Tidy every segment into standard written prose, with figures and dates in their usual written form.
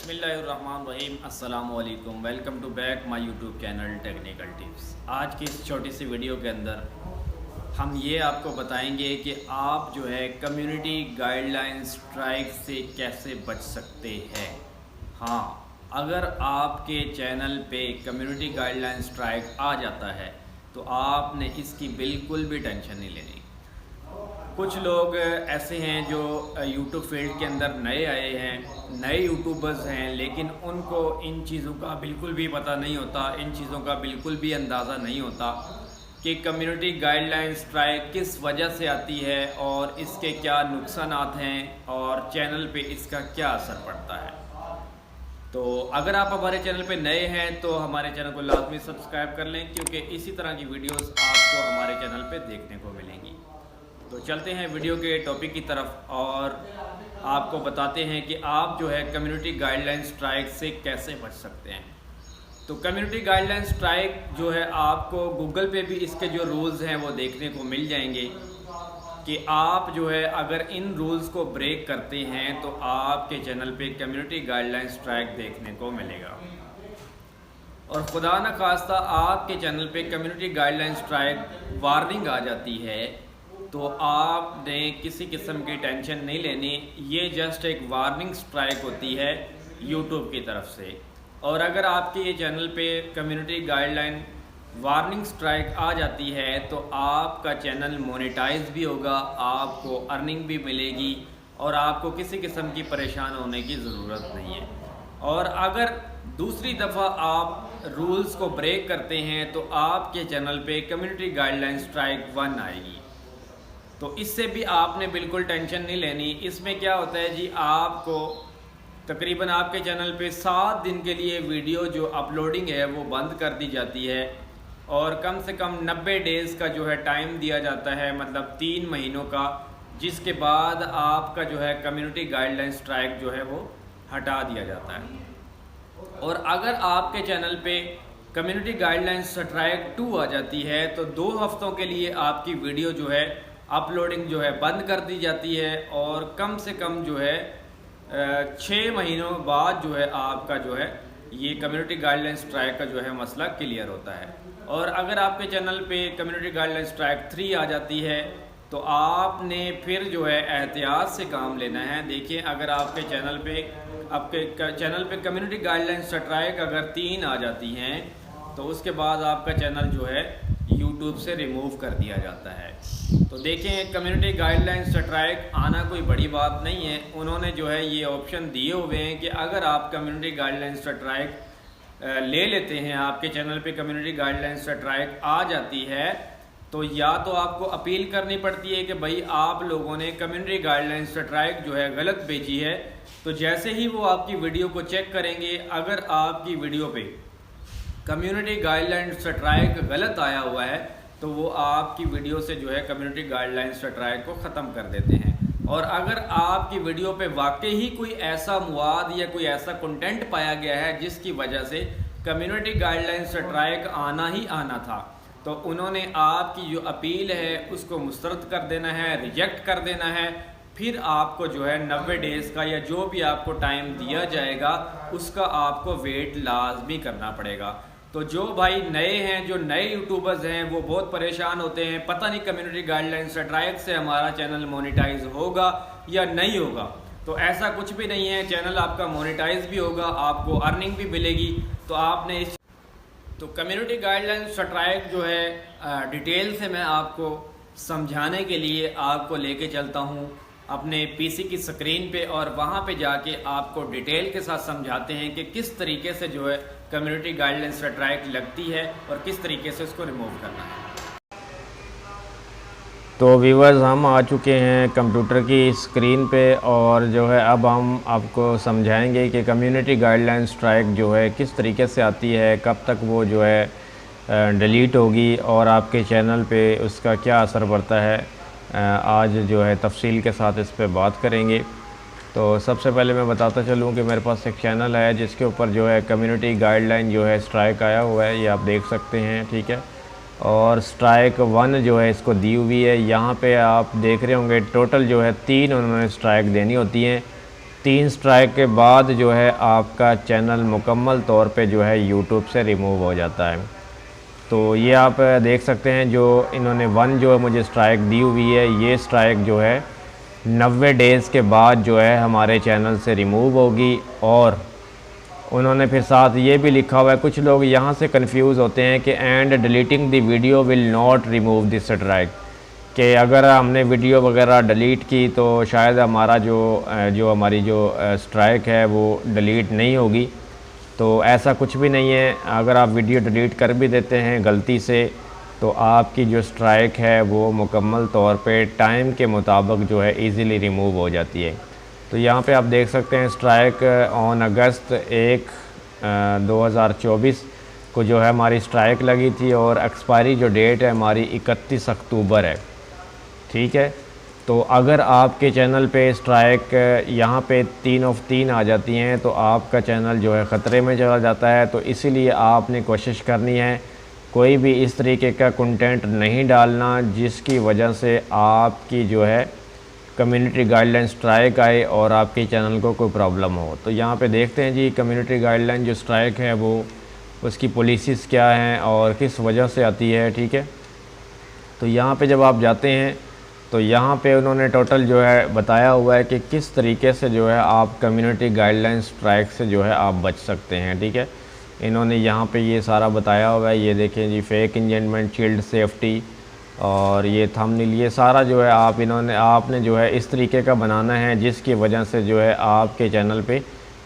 बिस्मिल्लाहिर्रहमानिर्रहीम अस्सलामुअलैकुम। Welcome to back my YouTube channel technical tips. आज की इस छोटी सी वीडियो के अंदर हम ये आपको बताएंगे कि आप जो है कम्युनिटी गाइडलाइन स्ट्राइक से कैसे बच सकते हैं। हाँ, अगर आपके चैनल पे कम्युनिटी गाइडलाइन स्ट्राइक आ जाता है तो आपने इसकी बिल्कुल भी टेंशन नहीं लेनी। कुछ लोग ऐसे हैं जो यूट्यूब फील्ड के अंदर नए आए हैं, नए यूट्यूबर्स हैं, लेकिन उनको इन चीज़ों का बिल्कुल भी पता नहीं होता, इन चीज़ों का बिल्कुल भी अंदाज़ा नहीं होता कि कम्युनिटी गाइडलाइन स्ट्राइक किस वजह से आती है और इसके क्या नुकसानात हैं और चैनल पे इसका क्या असर पड़ता है। तो अगर आप हमारे चैनल पे नए हैं तो हमारे चैनल को लाजमी सब्सक्राइब कर लें, क्योंकि इसी तरह की वीडियोस आपको हमारे चैनल पे देखने को मिलेंगी। तो चलते हैं वीडियो के टॉपिक की तरफ और आपको बताते हैं कि आप जो है कम्युनिटी गाइडलाइन स्ट्राइक से कैसे बच सकते हैं। तो कम्युनिटी गाइडलाइन स्ट्राइक जो है आपको गूगल पे भी इसके जो रूल्स हैं वो देखने को मिल जाएंगे कि आप जो है अगर इन रूल्स को ब्रेक करते हैं तो आपके चैनल पे कम्युनिटी गाइडलाइन स्ट्राइक देखने को मिलेगा। और खुदा न खास्ता आपके चैनल पे कम्युनिटी गाइडलाइन स्ट्राइक वार्निंग आ जाती है तो आपने किसी किस्म की टेंशन नहीं लेनी। ये जस्ट एक वार्निंग स्ट्राइक होती है यूट्यूब की तरफ से। और अगर आपके ये चैनल पे कम्युनिटी गाइडलाइन वार्निंग स्ट्राइक आ जाती है तो आपका चैनल मोनेटाइज भी होगा, आपको अर्निंग भी मिलेगी और आपको किसी किस्म की परेशान होने की ज़रूरत नहीं है। और अगर दूसरी दफ़ा आप रूल्स को ब्रेक करते हैं तो आपके चैनल पे कम्युनिटी गाइडलाइन स्ट्राइक 1 आएगी। तो इससे भी आपने बिल्कुल टेंशन नहीं लेनी। इसमें क्या होता है जी, आपको तकरीबन आपके चैनल पे 7 दिन के लिए वीडियो जो अपलोडिंग है वो बंद कर दी जाती है और कम से कम 90 डेज़ का जो है टाइम दिया जाता है, मतलब 3 महीनों का, जिसके बाद आपका जो है कम्युनिटी गाइडलाइन स्ट्राइक जो है वो हटा दिया जाता है। और अगर आपके चैनल पे कम्युनिटी गाइडलाइन स्ट्राइक 2 आ जाती है तो 2 हफ्तों के लिए आपकी वीडियो जो है अपलोडिंग जो है बंद कर दी जाती है और कम से कम जो है 6 महीनों बाद जो है आपका जो है ये कम्युनिटी गाइडलाइन स्ट्राइक का जो है मसला क्लियर होता है। और अगर आपके चैनल पे कम्युनिटी गाइडलाइन स्ट्राइक 3 आ जाती है तो आपने फिर जो है एहतियात से काम लेना है। देखिए, अगर आपके चैनल पे कम्युनिटी गाइडलाइन स्ट्राइक अगर 3 आ जाती हैं तो उसके बाद आपका चैनल जो है यूट्यूब से रिमूव कर दिया जाता है। तो देखें, कम्युनिटी गाइडलाइन स्ट्राइक आना कोई बड़ी बात नहीं है। उन्होंने जो है ये ऑप्शन दिए हुए हैं कि अगर आप कम्युनिटी गाइडलाइन स्ट्राइक ले लेते हैं, आपके चैनल पे कम्युनिटी गाइडलाइन स्ट्राइक आ जाती है तो या तो आपको अपील करनी पड़ती है कि भाई आप लोगों ने कम्युनिटी गाइडलाइन स्ट्राइक जो है गलत भेजी है। तो जैसे ही वो आपकी वीडियो को चेक करेंगे, अगर आपकी वीडियो पे कम्युनिटी गाइडलाइन स्ट्राइक गलत आया हुआ है तो वो आपकी वीडियो से जो है कम्युनिटी गाइडलाइन स्ट्राइक को ख़त्म कर देते हैं। और अगर आपकी वीडियो पे वाकई ही कोई ऐसा मवाद या कोई ऐसा कंटेंट पाया गया है जिसकी वजह से कम्युनिटी गाइडलाइन स्ट्राइक आना ही आना था, तो उन्होंने आपकी जो अपील है उसको मुस्तरद कर देना है, रिजेक्ट कर देना है। फिर आपको जो है 90 डेज़ का या जो भी आपको टाइम दिया जाएगा उसका आपको वेट लाजमी करना पड़ेगा। तो जो भाई नए हैं, जो नए यूट्यूबर्स हैं, वो बहुत परेशान होते हैं, पता नहीं कम्युनिटी गाइडलाइन स्ट्राइक से हमारा चैनल मोनेटाइज होगा या नहीं होगा। तो ऐसा कुछ भी नहीं है, चैनल आपका मोनेटाइज भी होगा, आपको अर्निंग भी मिलेगी। तो आपने तो कम्युनिटी गाइडलाइन स्ट्राइक जो है डिटेल से मैं आपको समझाने के लिए आपको लेके चलता हूँ अपने पीसी की स्क्रीन पे और वहाँ पे जाके आपको डिटेल के साथ समझाते हैं कि किस तरीके से जो है कम्युनिटी गाइडलाइन स्ट्राइक लगती है और किस तरीके से उसको रिमूव करना है। तो व्यूअर्स, हम आ चुके हैं कंप्यूटर की स्क्रीन पे और जो है अब हम आपको समझाएंगे कि कम्युनिटी गाइडलाइन स्ट्राइक जो है किस तरीके से आती है, कब तक वो जो है डिलीट होगी और आपके चैनल पे उसका क्या असर पड़ता है। आज जो है तफसील के साथ इस पे बात करेंगे। तो सबसे पहले मैं बताता चलूँ कि मेरे पास एक चैनल है जिसके ऊपर जो है कम्युनिटी गाइडलाइन जो है स्ट्राइक आया हुआ है, ये आप देख सकते हैं, ठीक है। और स्ट्राइक 1 जो है इसको दी हुई है। यहाँ पे आप देख रहे होंगे टोटल जो है 3 उन्होंने स्ट्राइक देनी होती हैं। 3 स्ट्राइक के बाद जो है आपका चैनल मुकम्मल तौर पे जो है यूट्यूब से रिमूव हो जाता है। तो ये आप देख सकते हैं, जो इन्होंने 1 जो है मुझे स्ट्राइक दी हुई है, ये स्ट्राइक जो है 90 डेज़ के बाद जो है हमारे चैनल से रिमूव होगी। और उन्होंने फिर साथ ये भी लिखा हुआ है, कुछ लोग यहाँ से कंफ्यूज होते हैं कि and deleting the video will not remove this strike, कि अगर हमने वीडियो वगैरह डिलीट की तो शायद हमारा हमारी जो स्ट्राइक है वो डिलीट नहीं होगी। तो ऐसा कुछ भी नहीं है। अगर आप वीडियो डिलीट कर भी देते हैं गलती से, तो आपकी जो स्ट्राइक है वो मुकम्मल तौर पे टाइम के मुताबिक जो है इजीली रिमूव हो जाती है। तो यहाँ पे आप देख सकते हैं स्ट्राइक ऑन अगस्त 1 2024 को जो है हमारी स्ट्राइक लगी थी, और एक्सपायरी जो डेट है हमारी 31 अक्टूबर है। ठीक है, तो अगर आपके चैनल पे स्ट्राइक यहाँ पे 3/3 आ जाती हैं तो आपका चैनल जो है ख़तरे में चला जाता है। तो इसीलिए आपने कोशिश करनी है कोई भी इस तरीके का कंटेंट नहीं डालना जिसकी वजह से आपकी जो है कम्युनिटी गाइडलाइन स्ट्राइक आए और आपके चैनल को कोई प्रॉब्लम हो। तो यहाँ पे देखते हैं जी कम्युनिटी गाइडलाइन जो स्ट्राइक है वो उसकी पॉलिसीज़ क्या हैं और किस वजह से आती है। ठीक है, तो यहाँ पे जब आप जाते हैं तो यहाँ पे उन्होंने टोटल जो है बताया हुआ है कि किस तरीके से जो है आप कम्युनिटी गाइडलाइन स्ट्राइक से जो है आप बच सकते हैं। ठीक है, इन्होंने यहाँ पे ये सारा बताया हुआ है। ये देखें जी, फेक इंजेंटमेंट, चील्ड सेफ्टी और ये थंबनेल, ये सारा जो है आपने जो है इस तरीके का बनाना है जिसकी वजह से जो है आपके चैनल पे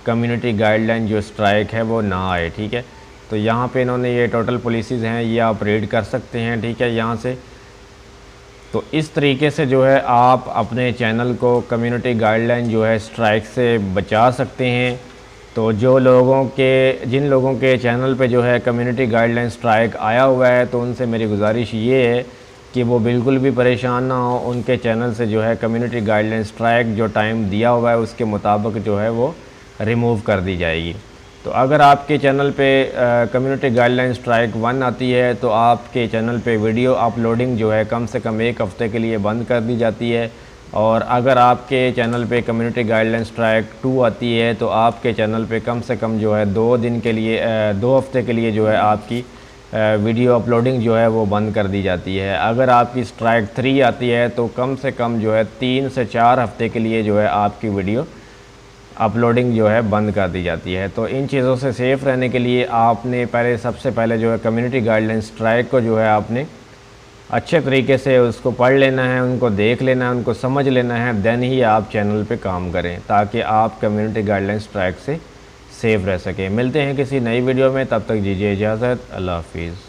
कम्युनिटी गाइडलाइन जो स्ट्राइक है वो ना आए। ठीक है, तो यहाँ पे इन्होंने ये टोटल पॉलिसीज़ हैं, ये आप रीड कर सकते हैं। ठीक है, यहाँ से तो इस तरीके से जो है आप अपने चैनल को कम्युनिटी गाइडलाइन जो है स्ट्राइक से बचा सकते हैं। तो जिन लोगों के चैनल पे जो है कम्युनिटी गाइडलाइन स्ट्राइक आया हुआ है, तो उनसे मेरी गुजारिश ये है कि वो बिल्कुल भी परेशान ना हो। उनके चैनल से जो है कम्युनिटी गाइडलाइन स्ट्राइक जो टाइम दिया हुआ है उसके मुताबिक जो है वो रिमूव कर दी जाएगी। तो अगर आपके चैनल पे कम्युनिटी गाइडलाइन स्ट्राइक 1 आती है तो आपके चैनल पे वीडियो अपलोडिंग जो है कम से कम 1 हफ़्ते के लिए बंद कर दी जाती है। और अगर आपके चैनल पे कम्युनिटी गाइडलाइन स्ट्राइक 2 आती है तो आपके चैनल पे कम से कम जो है 2 हफ़्ते के लिए जो है आपकी वीडियो अपलोडिंग जो है वो बंद कर दी जाती है। अगर आपकी स्ट्राइक 3 आती है तो कम से कम जो है 3 से 4 हफ़्ते के लिए जो है आपकी वीडियो अपलोडिंग जो है बंद कर दी जाती है। तो इन चीज़ों से सेफ़ रहने के लिए आपने सबसे पहले जो है कम्युनिटी गाइडलाइन स्ट्राइक को जो है आपने अच्छे तरीके से उसको पढ़ लेना है, उनको देख लेना है, उनको समझ लेना है, देन ही आप चैनल पे काम करें ताकि आप कम्युनिटी गाइडलाइन स्ट्राइक से सेफ़ रह सकें। मिलते हैं किसी नई वीडियो में, तब तक दीजिए इजाज़त। अल्लाह हाफिज़।